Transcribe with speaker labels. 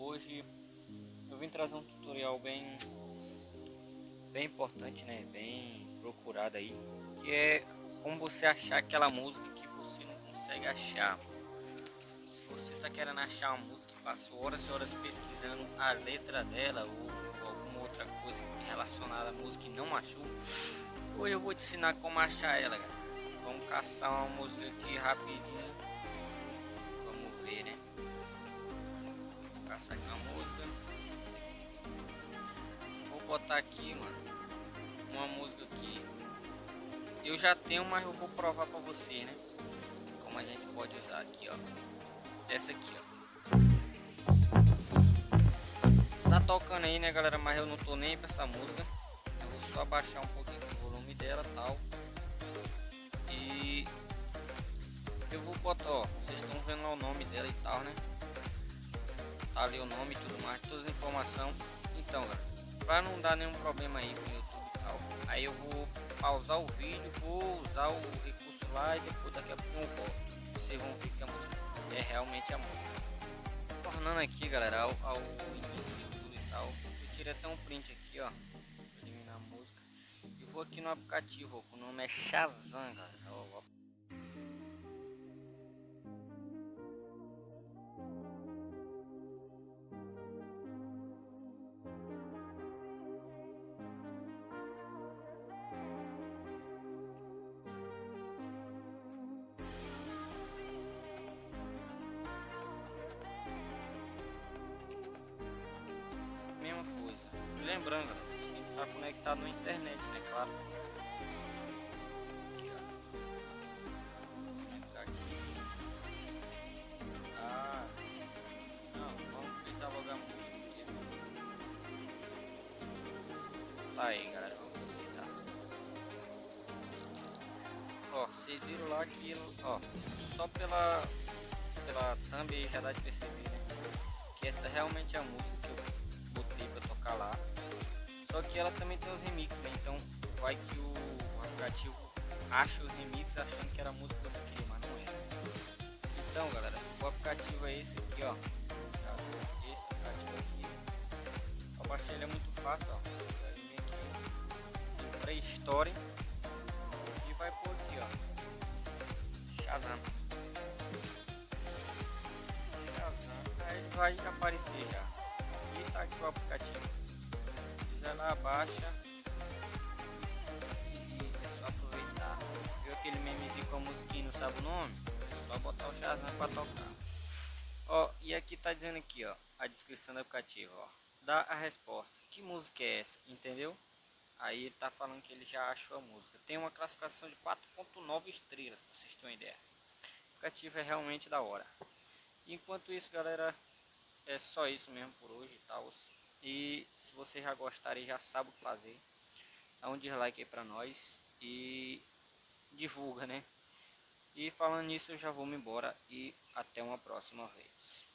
Speaker 1: Hoje eu vim trazer um tutorial bem importante, né? Bem procurado aí, que é como você achar aquela música que você não consegue achar. Se você está querendo achar uma música e passou horas e horas pesquisando a letra dela ou alguma outra coisa relacionada à música e não achou, hoje eu vou te ensinar como achar ela, galera. Vamos caçar uma música aqui rapidinho. Vamos ver, né? Vou caçar aqui uma música. Vou botar aqui, mano, uma música que eu já tenho, mas eu vou provar pra você, né? Como a gente pode usar aqui, ó. Essa aqui, ó. Tá tocando aí, né, galera? Mas eu não tô nem pra essa música. Eu vou só baixar um pouquinho o volume dela, tal. E eu vou botar, ó. Vocês estão vendo lá o nome dela e tal, né? Tá ali o nome e tudo mais, todas as informações. Então, galera, pra não dar nenhum problema aí com o YouTube e tal, aí eu vou pausar o vídeo, vou usar o recurso lá e depois daqui a pouco eu volto. Vocês vão ver que a música é realmente a música. Tornando aqui, galera, ao início de tudo e tal, eu tirei até um print aqui, ó, pra eliminar a música. E vou aqui no aplicativo, ó, o nome é Shazam, galera. Ó, mesma coisa. E lembrando, galera, vocês têm que estar conectado na internet, né, claro. Aqui, ó. Vou entrar aqui. Ah, não, vamos pensar logo a música aqui. Tá aí, galera, vamos pesquisar. Ó, vocês viram lá que, ó, só pela thumb aí já dá de perceber, né? Que essa realmente é a música que eu botei pra tocar lá. Só que ela também tem os remixes, né? Então vai que o aplicativo acha os remixes achando que era a música que você queria, mas não é. Então, galera, o aplicativo é esse aqui, ó. Esse aplicativo aqui. Pra baixar ele é muito fácil, ó. Vai vir aqui em Play Store e vai por aqui, ó. Shazam. Aí vai aparecer já. E tá aqui o aplicativo. Se quiser lá, baixa e é só aproveitar. Viu aquele memezinho com a musiquinha, não sabe o nome? Só botar o Shazam pra tocar. Ó, e aqui tá dizendo aqui, ó, a descrição do aplicativo, ó. Dá a resposta. Que música é essa? Entendeu? Aí ele tá falando que ele já achou a música. Tem uma classificação de 4.9 estrelas, pra vocês terem uma ideia. O aplicativo é realmente da hora. Enquanto isso, galera, é só isso mesmo por hoje e tal. E se você já gostarem, já sabe o que fazer, dá um dislike aí pra nós e divulga, né? E falando nisso, eu já vou me embora e até uma próxima vez.